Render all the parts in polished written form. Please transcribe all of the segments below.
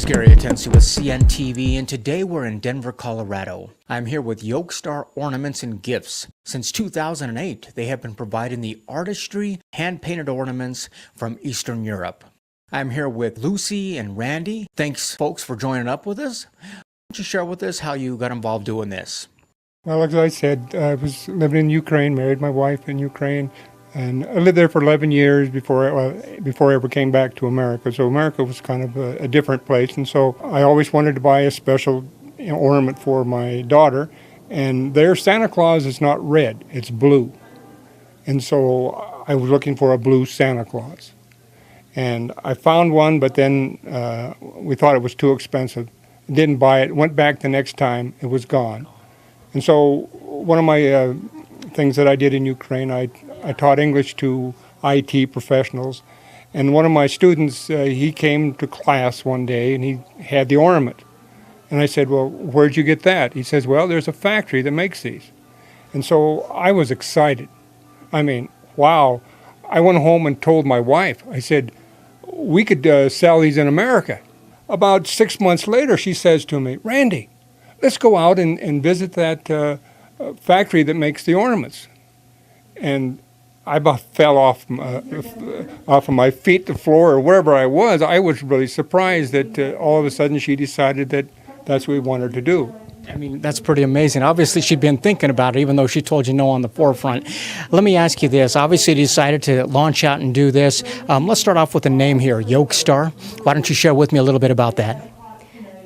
is Gary Atensi with CNTV, and today we're in Denver, Colorado. I'm here with Yolkstar Ornaments and Gifts. Since 2008, they have been providing the artistry, hand-painted ornaments from Eastern Europe. I'm here with Lucy and Randy. Thanks, folks, for joining up with us. Why don't you share with us how you got involved doing this? Well, as I said, I was living in Ukraine, married my wife in Ukraine, and I lived there for 11 years before I ever came back to America. So America was kind of a different place, and so I always wanted to buy a special ornament for my daughter, and their Santa Claus is not red, it's blue. And so I was looking for a blue Santa Claus. And I found one, but then we thought it was too expensive. Didn't buy it, went back the next time, it was gone. And so one of my things that I did in Ukraine, I taught English to IT professionals. And one of my students, he came to class one day and he had the ornament. And I said, well, where'd you get that? He says, well, there's a factory that makes these. And so I was excited. I mean, wow. I went home and told my wife, I said, we could sell these in America. About 6 months later, she says to me, Randy, let's go out and visit that factory that makes the ornaments. And I about fell off of my feet, the floor, or wherever I was. I was really surprised that all of a sudden she decided that that's what we wanted to do. I mean, that's pretty amazing. Obviously, she'd been thinking about it, even though she told you no on the forefront. Let me ask you this. Obviously, you decided to launch out and do this. Let's start off with the name here, Yolkstar. Why don't you share with me a little bit about that?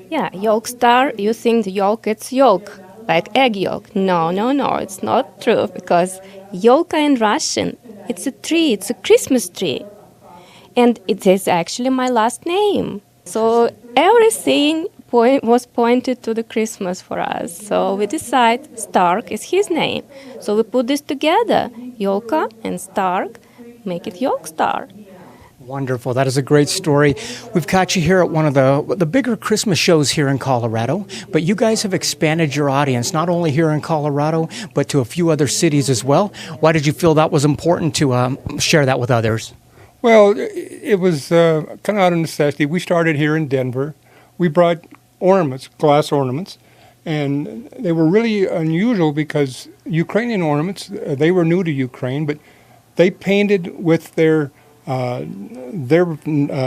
Yeah, Yolkstar, you think the yolk, it's yolk, like egg yolk. No, it's not true, because yolka in Russian, it's a tree, it's a Christmas tree. And it is actually my last name. So everything was pointed to the Christmas for us. So we decided Stark is his name. So we put this together, Yolka and Stark, make it Yolkstar. Wonderful. That is a great story. We've got you here at one of the bigger Christmas shows here in Colorado, but you guys have expanded your audience, not only here in Colorado, but to a few other cities as well. Why did you feel that was important to share that with others? Well, it was kind of out of necessity. We started here in Denver. We brought ornaments, glass ornaments, and they were really unusual because Ukrainian ornaments, they were new to Ukraine, but they painted with their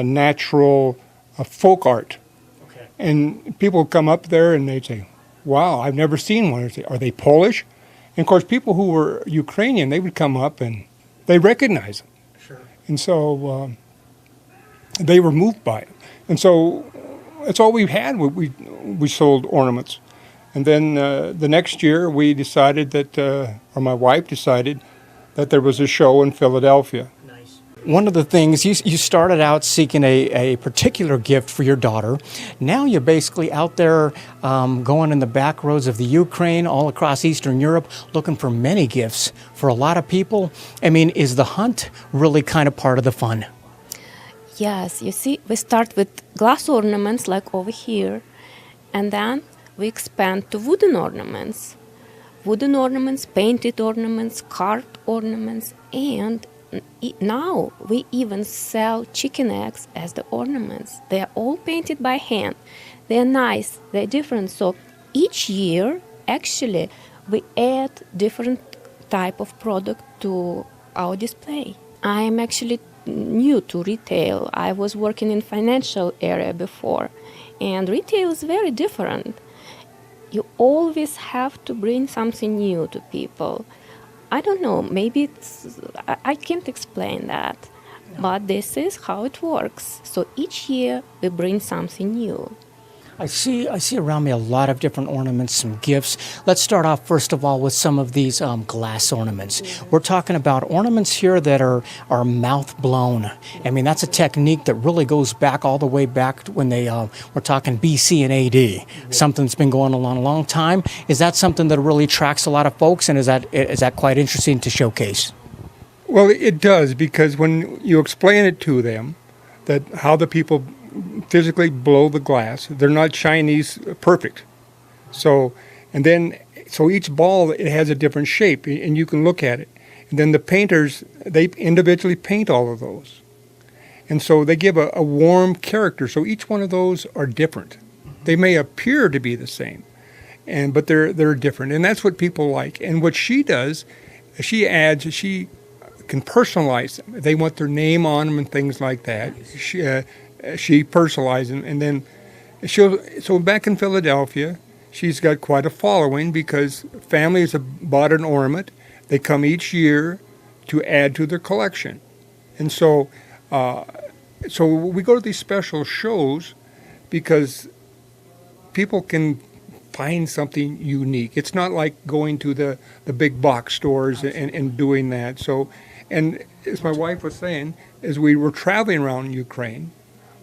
natural folk art. Okay. And people would come up there and they'd say, wow, I've never seen one. I'd say, are they Polish? And of course, people who were Ukrainian, they would come up and they recognized them. Sure. And so they were moved by it. And so that's all we had. We sold ornaments. And then the next year we decided that, or my wife decided, that there was a show in Philadelphia. One of the things, you started out seeking a particular gift for your daughter. Now you're basically out there going in the back roads of the Ukraine, all across Eastern Europe, looking for many gifts for a lot of people. I mean, is the hunt really kind of part of the fun? Yes, you see, we start with glass ornaments like over here, and then we expand to wooden ornaments. Wooden ornaments, painted ornaments, carved ornaments, and now we even sell chicken eggs as the ornaments. They are all painted by hand. They are nice, they're different. So each year, actually, we add different type of product to our display. I am actually new to retail. I was working in financial area before, and retail is very different. You always have to bring something new to people. I don't know, maybe I can't explain that, but this is how it works. So each year we bring something new. I see around me a lot of different ornaments, some gifts. Let's start off first of all with some of these glass ornaments. We're talking about ornaments here that are mouth blown. I mean, that's a technique that really goes back all the way back to when we're talking BC and AD. Something that's been going on a long time. Is that something that really attracts a lot of folks, and is that quite interesting to showcase? Well, it does, because when you explain it to them, that how the people physically blow the glass, they're not Chinese perfect. So each ball, it has a different shape, and you can look at it. And then the painters, they individually paint all of those. And so they give a warm character. So each one of those are different. They may appear to be the same, but they're different. And that's what people like. And what she does, she can personalize them. They want their name on them and things like that. She personalizes them. And then so back in Philadelphia, she's got quite a following because families have bought an ornament. They come each year to add to their collection. And so we go to these special shows because people can find something unique. It's not like going to the big box stores and doing that. So, and as my wife was saying, as we were traveling around Ukraine,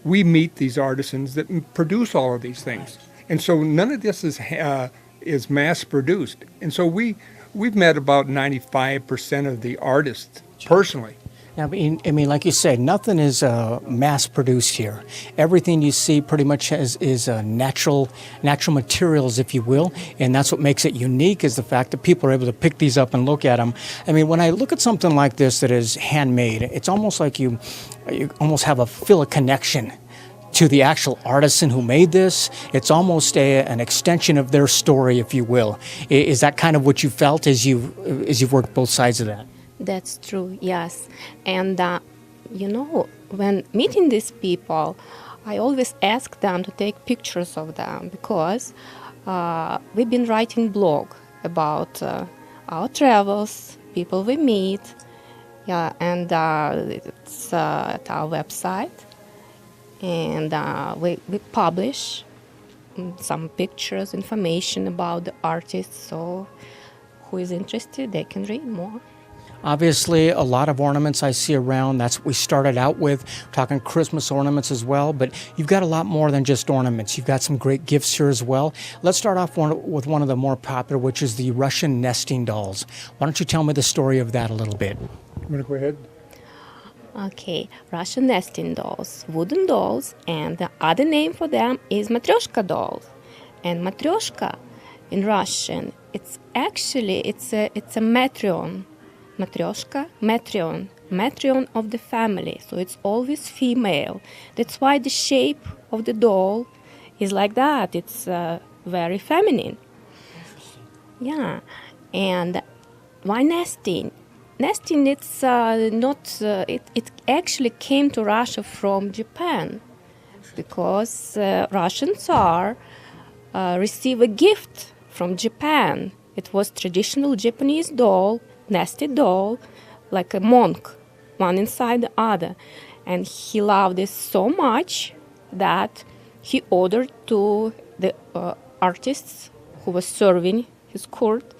we meet these artisans that produce all of these things. And so none of this is mass produced. And so we've met about 95% of the artists personally. Now, I mean, like you said, nothing is mass-produced here. Everything you see pretty much is natural materials, if you will, and that's what makes it unique is the fact that people are able to pick these up and look at them. I mean, when I look at something like this that is handmade, it's almost like you almost feel a connection to the actual artisan who made this. It's almost an extension of their story, if you will. Is that kind of what you felt as you've worked both sides of that? That's true, yes. And, when meeting these people, I always ask them to take pictures of them because we've been writing blog about our travels, people we meet, and it's at our website. And we publish some pictures, information about the artists, so who is interested, they can read more. Obviously, a lot of ornaments I see around. That's what we started out with, talking Christmas ornaments as well. But you've got a lot more than just ornaments. You've got some great gifts here as well. Let's start off with one of the more popular, which is the Russian nesting dolls. Why don't you tell me the story of that a little bit? You want to go ahead? Okay, Russian nesting dolls, wooden dolls, and the other name for them is matryoshka dolls. And matryoshka in Russian, it's a matrion. Matryoshka, matrion of the family, so it's always female. That's why the shape of the doll is like that. It's very feminine. Yeah, and why nesting? Nesting, it's not. It actually came to Russia from Japan, because Russian Tsar received a gift from Japan. It was traditional Japanese doll. Nested doll, like a monk, one inside the other. And he loved it so much that he ordered to the artists who were serving his court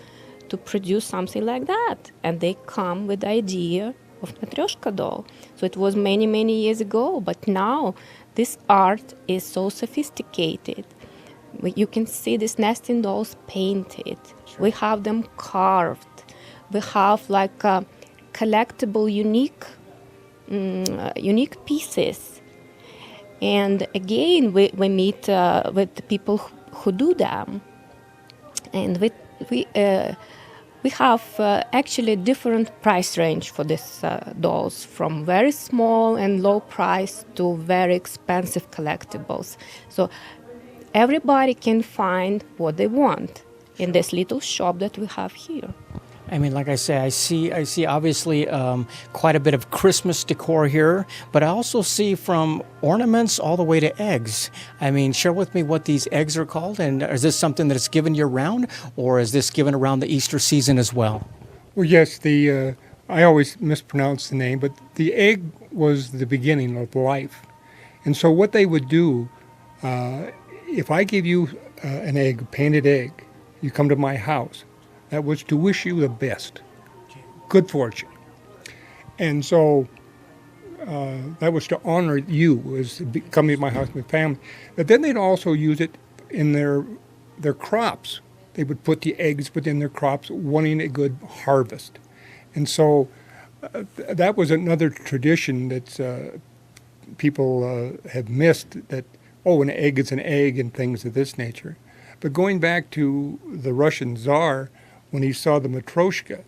to produce something like that. And they come with the idea of matryoshka doll. So it was many, many years ago, but now this art is so sophisticated. You can see these nesting dolls painted. We have them carved. We have like collectible, unique pieces. And again, we meet with the people who do them. And we have actually different price range for these dolls, from very small and low price to very expensive collectibles. So everybody can find what they want in this little shop that we have here. I mean, like I say, I see obviously quite a bit of Christmas decor here, but I also see from ornaments all the way to eggs. I mean, share with me what these eggs are called, and is this something that's given year-round, or is this given around the Easter season as well? Well, yes, I always mispronounce the name, but the egg was the beginning of life. And so what they would do, if I give you an egg, a painted egg, you come to my house, that was to wish you the best, good fortune. And so that was to honor you, was coming to my house with family. But then they'd also use it in their crops. They would put the eggs within their crops, wanting a good harvest. And so that was another tradition that people have missed, that, an egg is an egg and things of this nature. But going back to the Russian Tsar, when he saw the matryoshka,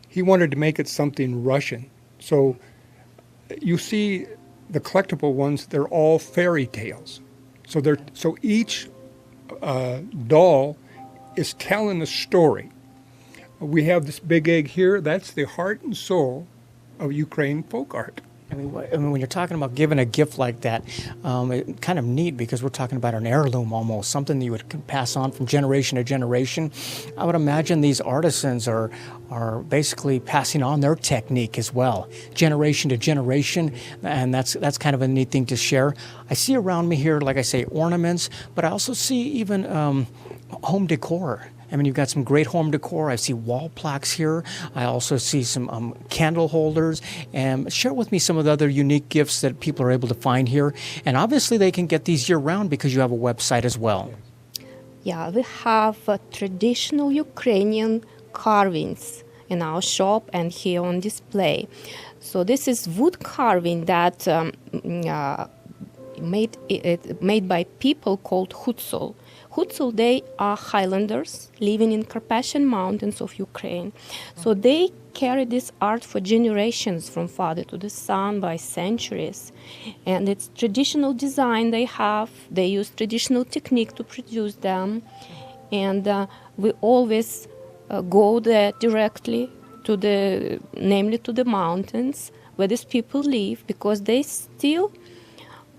he wanted to make it something Russian. So you see the collectible ones, they're all fairy tales. So each doll is telling a story. We have this big egg here. That's the heart and soul of Ukraine folk art. I mean, when you're talking about giving a gift like that, it's kind of neat because we're talking about an heirloom almost, something that you would pass on from generation to generation. I would imagine these artisans are basically passing on their technique as well, generation to generation, and that's kind of a neat thing to share. I see around me here, like I say, ornaments, but I also see even home decor. I mean, you've got some great home decor. I see wall plaques here. I also see some candle holders. And share with me some of the other unique gifts that people are able to find here. And obviously, they can get these year-round because you have a website as well. Yeah, we have traditional Ukrainian carvings in our shop and here on display. So this is wood carving that made by people called Hutsul. Hutsul, they are Highlanders living in Carpathian Mountains of Ukraine. So they carry this art for generations from father to the son by centuries. And it's traditional design they have. They use traditional technique to produce them. And we always go there directly namely to the mountains where these people live, because they still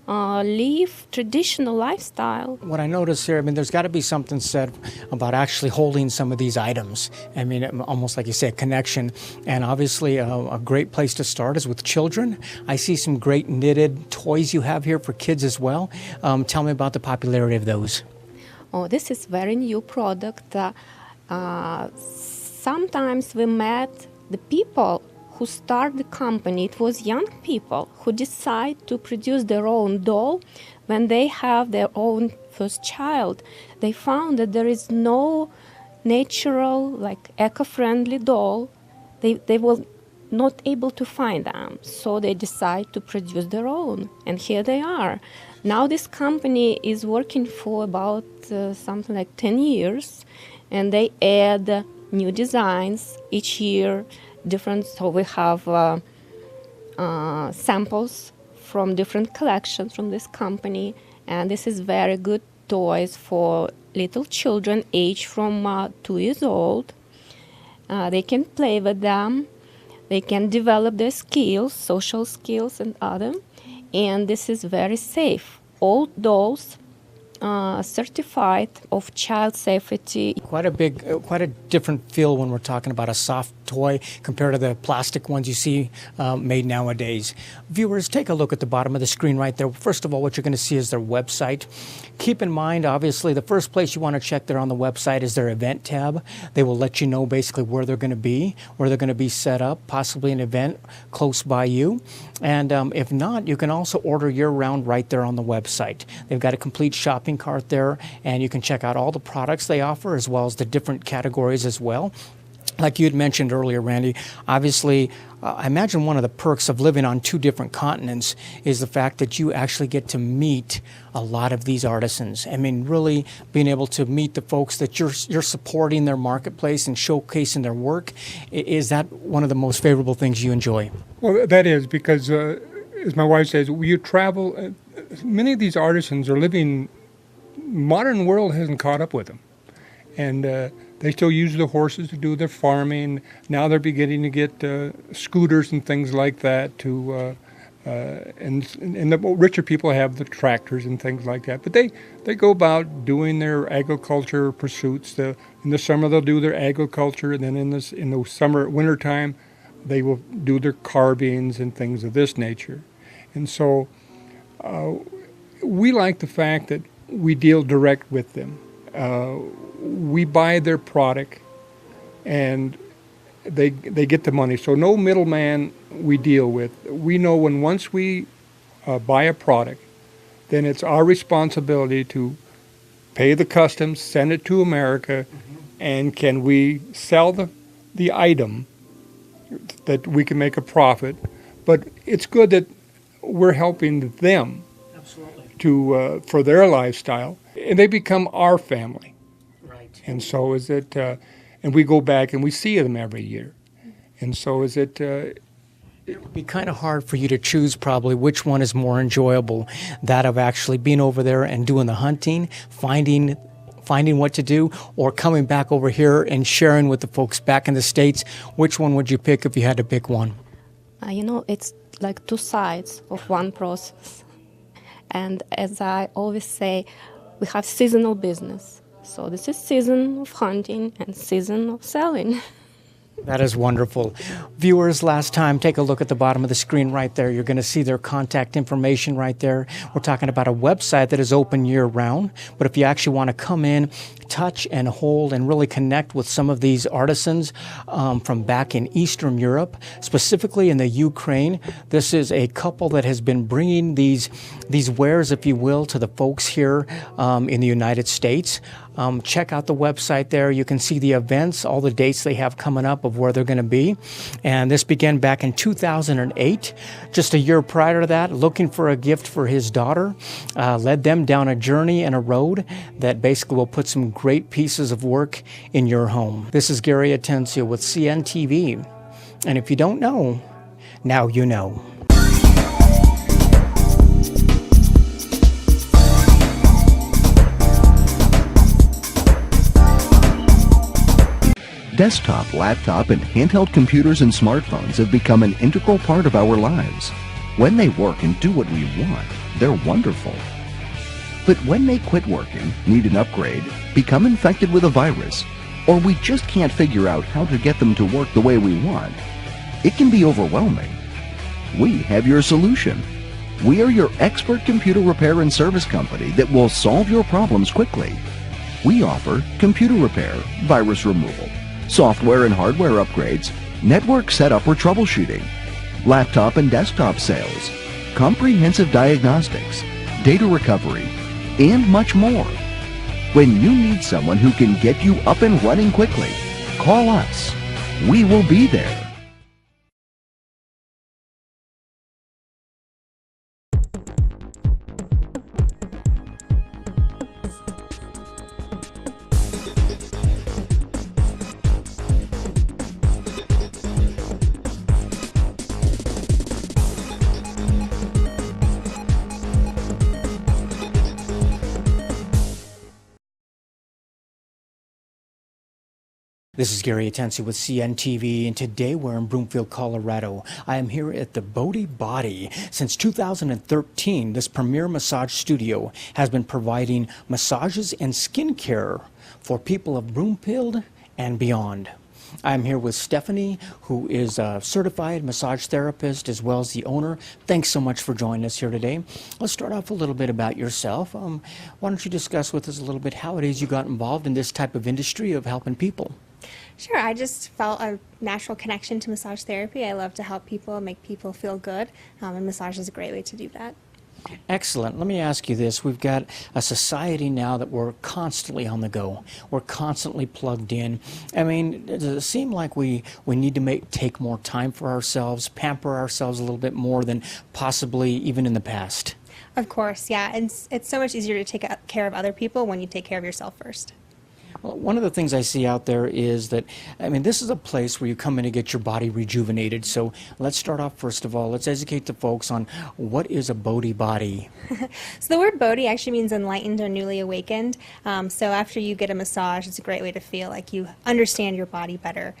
live traditional lifestyle. What I notice here, I mean, there's got to be something said about actually holding some of these items. I mean, almost like you say, a connection. And obviously, a great place to start is with children. I see some great knitted toys you have here for kids as well. Tell me about the popularity of those. Oh, this is very new product. Sometimes we met the people who start the company. It was young people who decide to produce their own doll when they have their own first child. They found that there is no natural, like eco-friendly doll. They were not able to find them, so they decide to produce their own, and here they are. Now this company is working for about something like 10 years, and they add new designs each year. Different, so we have samples from different collections from this company, and this is very good toys for little children aged from 2 years old. They can play with them, they can develop their skills, social skills and other, and this is very safe. All dolls certified of child safety. Quite a different feel when we're talking about a soft toy compared to the plastic ones you see made nowadays. Viewers, take a look at the bottom of the screen right there. First of all, what you're going to see is their website. Keep in mind, obviously, the first place you want to check there on the website is their event tab. They will let you know basically where they're going to be, where they're going to be set up, possibly an event close by you. And if not, you can also order year-round right there on the website. They've got a complete shopping cart there, and you can check out all the products they offer as well as the different categories as well. Like you had mentioned earlier, Randy, obviously, I imagine one of the perks of living on two different continents is the fact that you actually get to meet a lot of these artisans. I mean, really being able to meet the folks that you're supporting their marketplace and showcasing their work. Is that one of the most favorable things you enjoy? Well, that is because, as my wife says, you travel, many of these artisans are living, modern world hasn't caught up with them. And they still use the horses to do their farming. Now they're beginning to get scooters and things like that to, and the richer people have the tractors and things like that. But they go about doing their agriculture pursuits. In the summer they'll do their agriculture, and then in the winter time, they will do their carvings and things of this nature. And so we like the fact that we deal direct with them. We buy their product, and they get the money. So no middleman we deal with. We know once we buy a product, then it's our responsibility to pay the customs, send it to America, and can we sell the item that we can make a profit. But it's good that we're helping them. Absolutely. For their lifestyle, and they become our family. And so is it, and we go back and we see them every year. And so is it, It would be kind of hard for you to choose probably which one is more enjoyable, that of actually being over there and doing the hunting, finding what to do, or coming back over here and sharing with the folks back in the States. Which one would you pick if you had to pick one? It's like two sides of one process. And as I always say, we have seasonal business. So this is season of hunting and season of selling. That is wonderful. Viewers, last time, take a look at the bottom of the screen right there. You're going to see their contact information right there. We're talking about a website that is open year-round, but if you actually want to come in, touch and hold and really connect with some of these artisans from back in Eastern Europe, specifically in the Ukraine, this is a couple that has been bringing these wares, if you will, to the folks here in the United States. Check out the website there. You can see the events, all the dates they have coming up of where they're going to be. And this began back in 2008. Just a year prior to that, looking for a gift for his daughter, led them down a journey and a road that basically will put some great pieces of work in your home. This is Gary Atencio with CNTV. And if you don't know, now you know. Desktop, laptop, and handheld computers and smartphones have become an integral part of our lives. When they work and do what we want, they're wonderful. But when they quit working, need an upgrade, become infected with a virus, or we just can't figure out how to get them to work the way we want, it can be overwhelming. We have your solution. We are your expert computer repair and service company that will solve your problems quickly. We offer computer repair, virus removal, software and hardware upgrades, network setup or troubleshooting, laptop and desktop sales, comprehensive diagnostics, data recovery, and much more. When you need someone who can get you up and running quickly, call us. We will be there. This is Gary Atencio with CNTV, and today we're in Broomfield, Colorado. I am here at the Body. Since 2013, this premier massage studio has been providing massages and skincare for people of Broomfield and beyond. I'm here with Stephanie, who is a certified massage therapist as well as the owner. Thanks so much for joining us here today. Let's start off a little bit about yourself. Why don't you discuss with us a little bit how it is you got involved in this type of industry of helping people? Sure, I just felt a natural connection to massage therapy. I love to help people, make people feel good, and massage is a great way to do that. Excellent. Let me ask you this. We've got a society now that we're constantly on the go. We're constantly plugged in. I mean, does it seem like we need to take more time for ourselves, pamper ourselves a little bit more than possibly even in the past? Of course, yeah. It's so much easier to take care of other people when you take care of yourself first. Well, one of the things I see out there is that, I mean, this is a place where you come in to get your body rejuvenated. So let's start off, first of all, let's educate the folks on what is a body. So the word Bodhi actually means enlightened or newly awakened. So after you get a massage, it's a great way to feel like you understand your body better.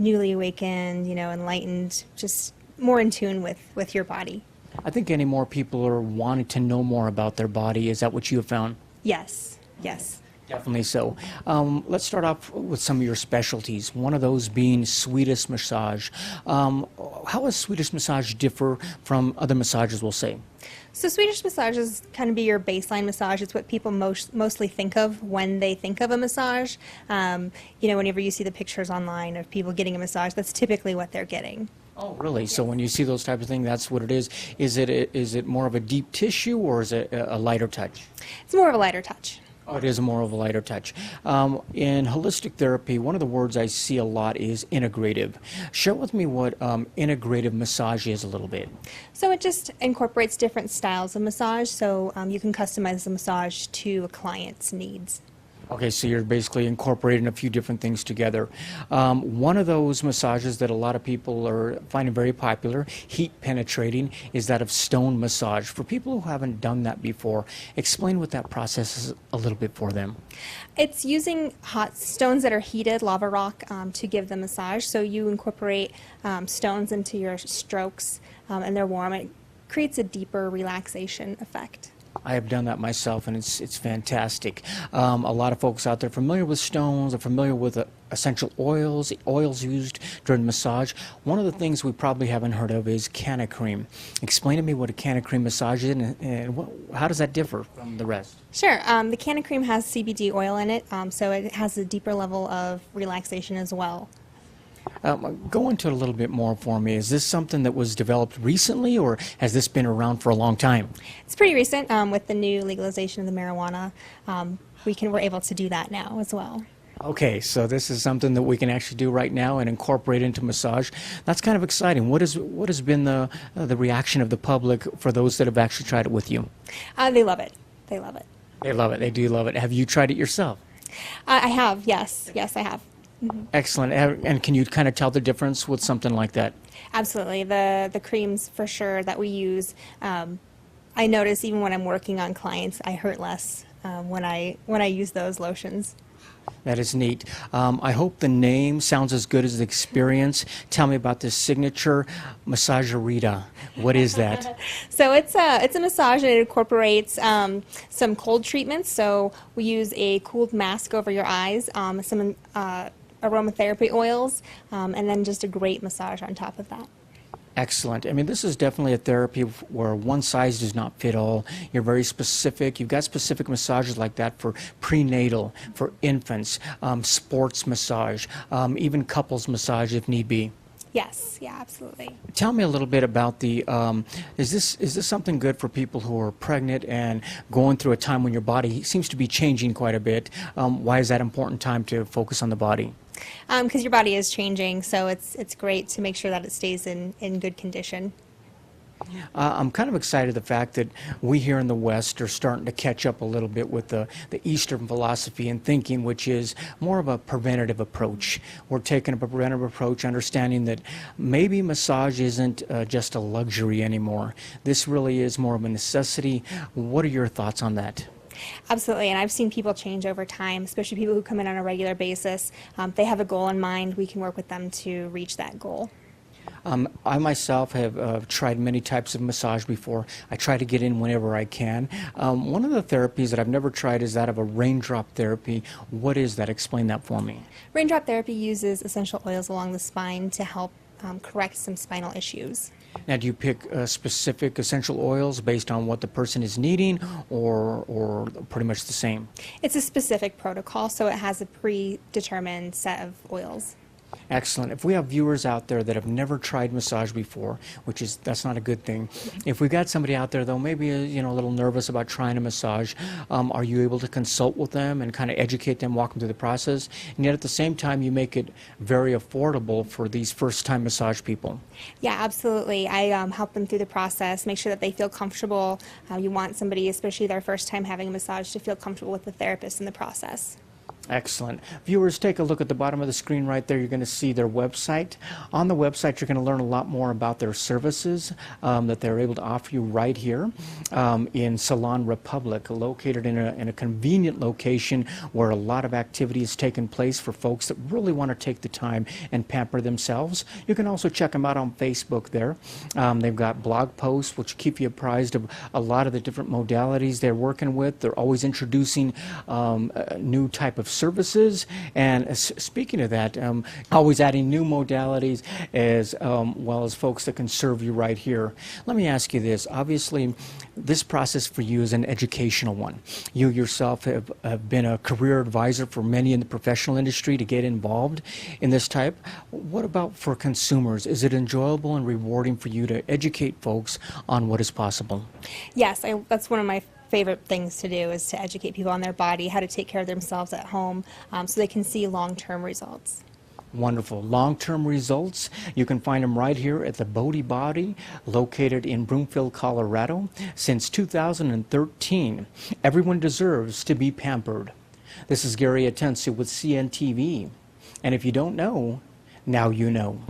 Newly awakened, enlightened, just more in tune with your body. I think any more people are wanting to know more about their body. Is that what you have found? Yes, yes. Definitely so. Let's start off with some of your specialties, one of those being Swedish massage. How does Swedish massage differ from other massages, we'll say? So Swedish massage is kind of be your baseline massage. It's what people mostly think of when they think of a massage. Whenever you see the pictures online of people getting a massage, that's typically what they're getting. Oh, really? Yes. So when you see those types of things, that's what it is. Is it more of a deep tissue or is it a lighter touch? It's more of a lighter touch. Oh, it is more of a lighter touch. In holistic therapy, one of the words I see a lot is integrative. Share with me what integrative massage is a little bit. So it just incorporates different styles of massage, so you can customize the massage to a client's needs. Okay, so you're basically incorporating a few different things together. One of those massages that a lot of people are finding very popular, heat penetrating, is that of stone massage. For people who haven't done that before, explain what that process is a little bit for them. It's using hot stones that are heated, lava rock, to give the massage. So you incorporate stones into your strokes, and they're warm. It creates a deeper relaxation effect. I have done that myself, and it's fantastic. A lot of folks out there familiar with stones, are familiar with essential oils, the oils used during massage. One of the things we probably haven't heard of is canna cream. Explain to me what a canna cream massage is, and how does that differ from the rest? Sure. The canna cream has CBD oil in it, so it has a deeper level of relaxation as well. Go into it a little bit more for me. Is this something that was developed recently, or has this been around for a long time? It's pretty recent. With the new legalization of the marijuana, we're able to do that now as well. Okay, so this is something that we can actually do right now and incorporate into massage. That's kind of exciting. What has been the reaction of the public for those that have actually tried it with you? They love it. They love it. They love it. They do love it. Have you tried it yourself? I have. Yes. Yes, I have. Excellent. And can you kind of tell the difference with something like that? Absolutely. The creams for sure that we use, I notice even when I'm working on clients, I hurt less when I use those lotions. That is neat. I hope the name sounds as good as the experience. Tell me about this signature Massagerita. What is that? So it's a massage, and it incorporates some cold treatments. So we use a cooled mask over your eyes, some aromatherapy oils, and then just a great massage on top of that. Excellent. I mean, this is definitely a therapy where one size does not fit all. You're very specific. You've got specific massages like that for prenatal, for infants, sports massage, even couples massage if need be. Yes, yeah, absolutely. Tell me a little bit about the, is this something good for people who are pregnant and going through a time when your body seems to be changing quite a bit? Why is that important time to focus on the body? Because your body is changing, so it's great to make sure that it stays in good condition. I'm kind of excited the fact that we here in the West are starting to catch up a little bit with the Eastern philosophy and thinking, which is more of a preventative approach. We're taking a preventative approach, understanding that maybe massage isn't just a luxury anymore. This really is more of a necessity. What are your thoughts on that? Absolutely, and I've seen people change over time, especially people who come in on a regular basis. They have a goal in mind. We can work with them to reach that goal. I myself have tried many types of massage before. I try to get in whenever I can. One of the therapies that I've never tried is that of a raindrop therapy. What is that? Explain that for me. Raindrop therapy uses essential oils along the spine to help correct some spinal issues. Now, do you pick specific essential oils based on what the person is needing, or pretty much the same? It's a specific protocol, so it has a predetermined set of oils. Excellent. If we have viewers out there that have never tried massage before, that's not a good thing. If we've got somebody out there, though, maybe a little nervous about trying a massage, are you able to consult with them and kind of educate them, walk them through the process? And yet at the same time, you make it very affordable for these first-time massage people. Yeah, absolutely. I help them through the process, make sure that they feel comfortable. You want somebody, especially their first time having a massage, to feel comfortable with the therapist in the process. Excellent. Viewers, take a look at the bottom of the screen right there. You're going to see their website. On the website, you're going to learn a lot more about their services that they're able to offer you right here in Salon Republic, located in a convenient location where a lot of activity is taking place for folks that really want to take the time and pamper themselves. You can also check them out on Facebook there. They've got blog posts which keep you apprised of a lot of the different modalities they're working with. They're always introducing a new type of services, and speaking of that, always adding new modalities as well as folks that can serve you right here. Let me ask you this. Obviously, this process for you is an educational one. You yourself have been a career advisor for many in the professional industry to get involved in this type. What about for consumers? Is it enjoyable and rewarding for you to educate folks on what is possible? Yes, that's one of my favorite things to do, is to educate people on their body, how to take care of themselves at home, so they can see long-term results. Wonderful. Long-term results. You can find them right here at the Bodhi Body, located in Broomfield, Colorado. Since 2013, everyone deserves to be pampered. This is Gary Atensi with CNTV. And if you don't know, now you know.